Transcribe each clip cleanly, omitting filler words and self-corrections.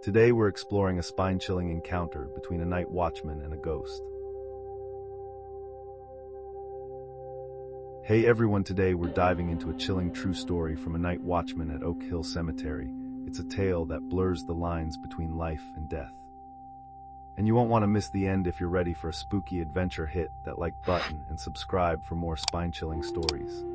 Today we're exploring a spine-chilling encounter between a night watchman and a ghost. Hey everyone, today we're diving into a chilling true story from a night watchman at Oak Hill Cemetery. It's a tale that blurs the lines between life and death. And you won't want to miss the end if you're ready for a spooky adventure. Hit that like button and subscribe for more spine-chilling stories.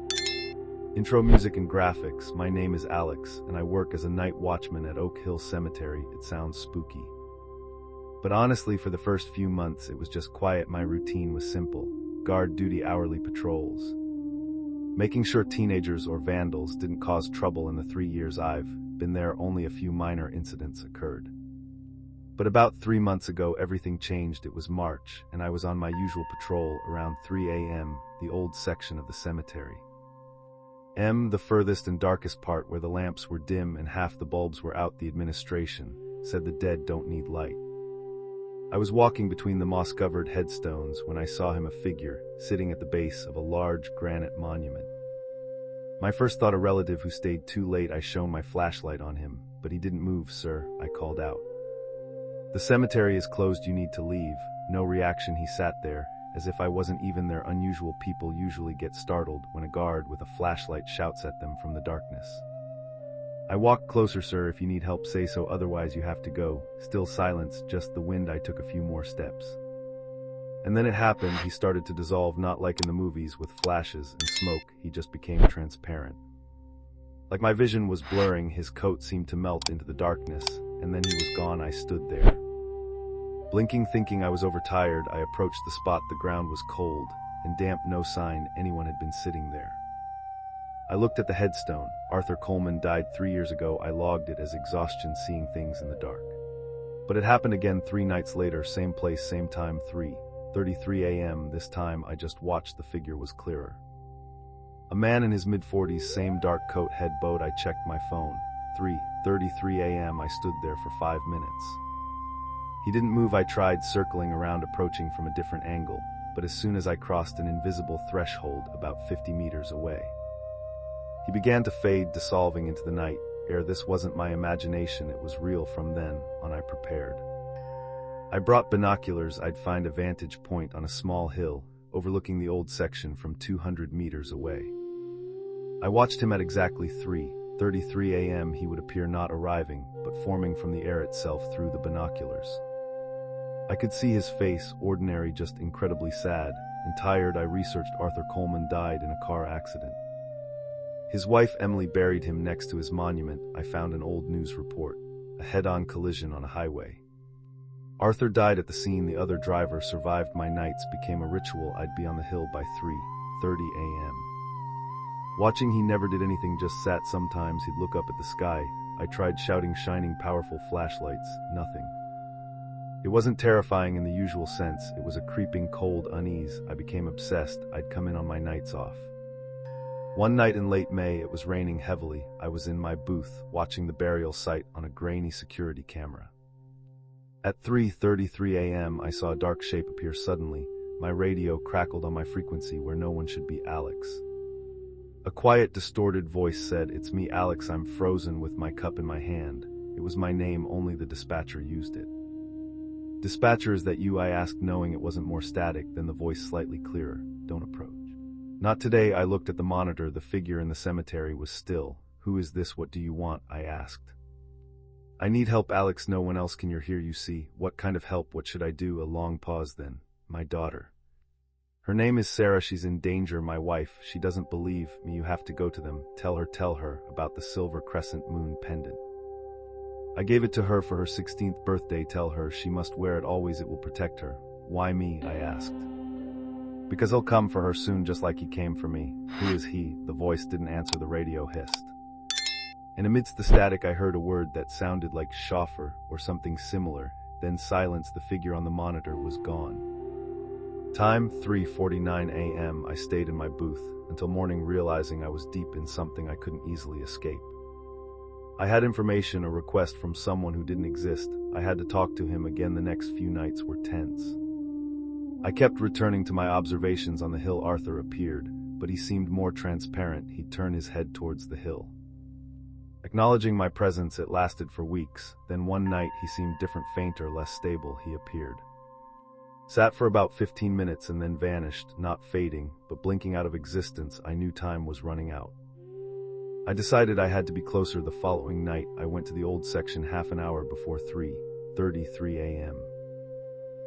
Intro music and graphics. My name is Alex, and I work as a night watchman at Oak Hill Cemetery. It sounds spooky. But honestly, for the first few months, it was just quiet. My routine was simple. Guard duty, hourly patrols. Making sure teenagers or vandals didn't cause trouble. In the 3 years I've been there, only a few minor incidents occurred. But about 3 months ago, everything changed. It was March, and I was on my usual patrol around 3 a.m., the old section of the cemetery. The furthest and darkest part where the lamps were dim and half the bulbs were out. The administration said the dead don't need light. I was walking between the moss-covered headstones when I saw him, a figure sitting at the base of a large granite monument. My first thought, a relative who stayed too late. I shone my flashlight on him, but he didn't move. "Sir," I called out. "The cemetery is closed, you need to leave." No reaction. He sat there, as if I wasn't even there. Unusual people usually get startled when a guard with a flashlight shouts at them from the darkness. I walked closer. "Sir, if you need help, say so, otherwise you have to go." Still silence, just the wind. I took a few more steps. And then it happened. He started to dissolve, not like in the movies with flashes and smoke. He just became transparent. Like my vision was blurring, his coat seemed to melt into the darkness, and then he was gone. I stood there, blinking, thinking I was overtired. I approached the spot. The ground was cold and damp, no sign anyone had been sitting there. I looked at the headstone. Arthur Coleman died 3 years ago. I logged it as exhaustion, seeing things in the dark. But it happened again 3 nights later, same place, same time, 3:33 a.m. This time I just watched. The figure was clearer. A man in his mid-40s, same dark coat, head bowed. I checked my phone. 3:33 a.m. I stood there for 5 minutes. He didn't move. I tried circling around, approaching from a different angle, but as soon as I crossed an invisible threshold about 50 meters away, he began to fade, dissolving into the night air. This wasn't my imagination, it was real. From then on, I prepared. I brought binoculars. I'd find a vantage point on a small hill, overlooking the old section from 200 meters away. I watched him. At exactly 3:33 a.m. he would appear, not arriving, but forming from the air itself through the binoculars. I could see his face, ordinary, just incredibly sad and tired. I researched. Arthur Coleman died in a car accident. His wife Emily buried him next to his monument. I found an old news report, a head-on collision on a highway. Arthur died at the scene. The other driver survived. My nights became a ritual. I'd be on the hill by 3:30 a.m. watching. He never did anything, just sat. Sometimes he'd look up at the sky. I tried shouting, shining powerful flashlights. Nothing. It wasn't terrifying in the usual sense. It was a creeping cold unease. I became obsessed. I'd come in on my nights off. One night in late May, it was raining heavily. I was in my booth, watching the burial site on a grainy security camera. At 3:33 a.m. I saw a dark shape appear suddenly. My radio crackled on my frequency where no one should be. "Alex." A quiet, distorted voice said. "It's me, Alex." I'm frozen with my cup in my hand. It was my name, only the dispatcher used it. "Dispatcher, is that you?" I asked, knowing it wasn't. More static, then the voice slightly clearer. "Don't approach." "Not today." I looked at the monitor. The figure in the cemetery was still. "Who is this? What do you want?" I asked. "I need help, Alex. No one else can. You're here, you see." "What kind of help? What should I do?" A long pause, then. "My daughter. Her name is Sarah. She's in danger. My wife. She doesn't believe me. You have to go to them. Tell her about the silver crescent moon pendant. I gave it to her for her 16th birthday. Tell her she must wear it always. It will protect her." "Why me?" I asked. "Because he'll come for her soon, just like he came for me." "Who is he?" The voice didn't answer. The radio hissed. And amidst the static I heard a word that sounded like chauffeur or something similar, then silence. The figure on the monitor was gone. Time 3:49 a.m. I stayed in my booth until morning, realizing I was deep in something I couldn't easily escape. I had information, a request from someone who didn't exist. I had to talk to him again. The next few nights were tense. I kept returning to my observations on the hill. Arthur appeared, but he seemed more transparent. He'd turn his head towards the hill. Acknowledging my presence, it lasted for weeks. Then one night he seemed different, fainter, less stable. He appeared. Sat for about 15 minutes and then vanished, not fading, but blinking out of existence. I knew time was running out. I decided I had to be closer. The following night, I went to the old section half an hour before 3:33 a.m.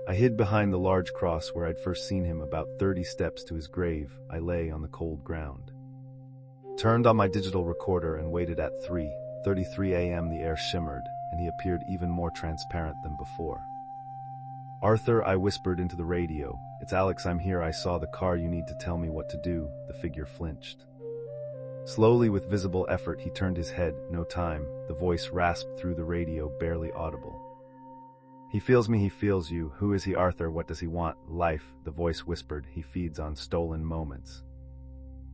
I hid behind the large cross where I'd first seen him. About 30 steps to his grave, I lay on the cold ground. Turned on my digital recorder and waited. At 3:33 a.m. the air shimmered, and he appeared even more transparent than before. "Arthur," I whispered into the radio. "It's Alex, I'm here. I saw the car. You need to tell me what to do." The figure flinched. Slowly, with visible effort, he turned his head. "No time." The voice rasped through the radio, barely audible. "He feels me, he feels you. Who is he, Arthur? What does he want?" "Life," the voice whispered. "He feeds on stolen moments."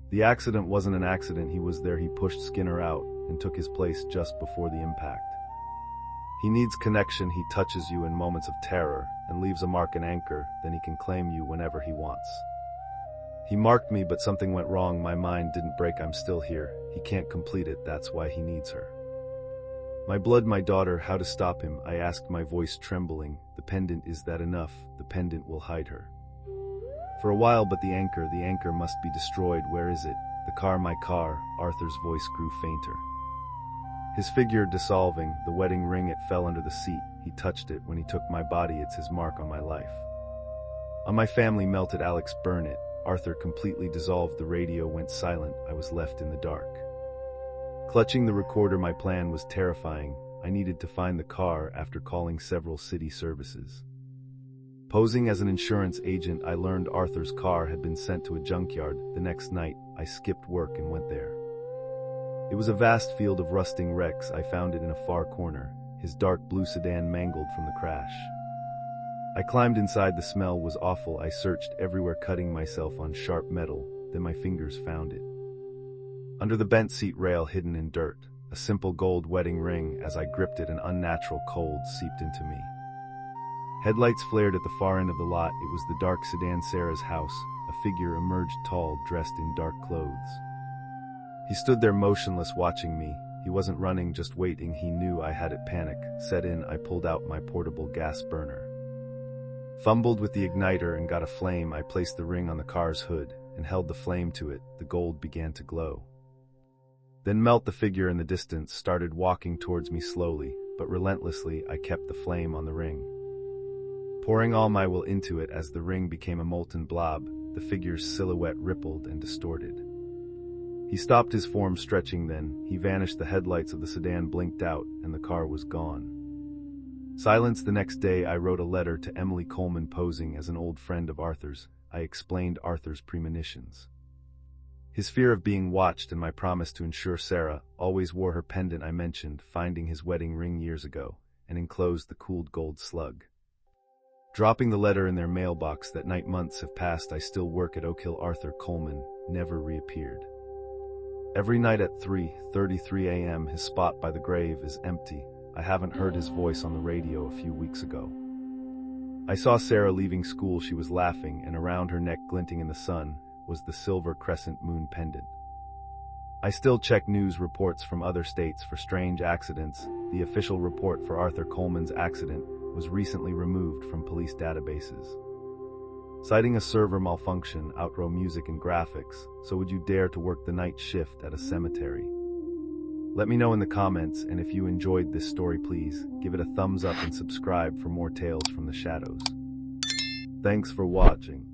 The accident wasn't an accident. He was there. He pushed Skinner out and took his place just before the impact. He needs connection. He touches you in moments of terror and leaves a mark, an anchor. Then he can claim you whenever he wants. He marked me, but something went wrong. My mind didn't break. I'm still here. He can't complete it. That's why he needs her. My blood, my daughter. How to stop him? I asked, my voice trembling. The pendant, is that enough? The pendant will hide her. For a while, but the anchor must be destroyed. Where is it? The car, my car. Arthur's voice grew fainter. His figure dissolving, the wedding ring, it fell under the seat. He touched it. When he took my body, it's his mark on my life. On my family melted. Alex, burn it. Arthur completely dissolved. The radio went silent. I was left in the dark. Clutching the recorder, my plan was terrifying. I needed to find the car after calling several city services. Posing as an insurance agent, I learned Arthur's car had been sent to a junkyard. The next night, I skipped work and went there. It was a vast field of rusting wrecks. I found it in a far corner, his dark blue sedan mangled from the crash. I climbed inside. The smell was awful. I searched everywhere, cutting myself on sharp metal. Then my fingers found it. Under the bent seat rail, hidden in dirt, a simple gold wedding ring. As I gripped it, an unnatural cold seeped into me. Headlights flared at the far end of the lot. It was the dark sedan, Sarah's house. A figure emerged, tall, dressed in dark clothes. He stood there motionless, watching me. He wasn't running, just waiting. He knew I had it. Panic set in. I pulled out my portable gas burner, fumbled with the igniter, and got a flame. I placed the ring on the car's hood and held the flame to it. The gold began to glow, then melt. The figure in the distance started walking towards me slowly, but relentlessly. I kept the flame on the ring, pouring all my will into it. As the ring became a molten blob, the figure's silhouette rippled and distorted. He stopped, his form stretching. Then he vanished. The headlights of the sedan blinked out, and the car was gone. Silence. The next day, I wrote a letter to Emily Coleman, posing as an old friend of Arthur's. I explained Arthur's premonitions, his fear of being watched, and my promise to ensure Sarah always wore her pendant. I mentioned finding his wedding ring years ago, and enclosed the cooled gold slug. Dropping the letter in their mailbox that night. Months have passed. I still work at Oak Hill. Arthur Coleman never reappeared. Every night at 3:33 a.m., his spot by the grave is empty. I haven't heard his voice on the radio a few weeks ago. I saw Sarah leaving school. She was laughing, and around her neck, glinting in the sun, was the silver crescent moon pendant. I still check news reports from other states for strange accidents. The official report for Arthur Coleman's accident was recently removed from police databases, citing a server malfunction. Outro music and graphics. So would you dare to work the night shift at a cemetery? Let me know in the comments, and if you enjoyed this story, please give it a thumbs up and subscribe for more tales from the shadows. Thanks for watching.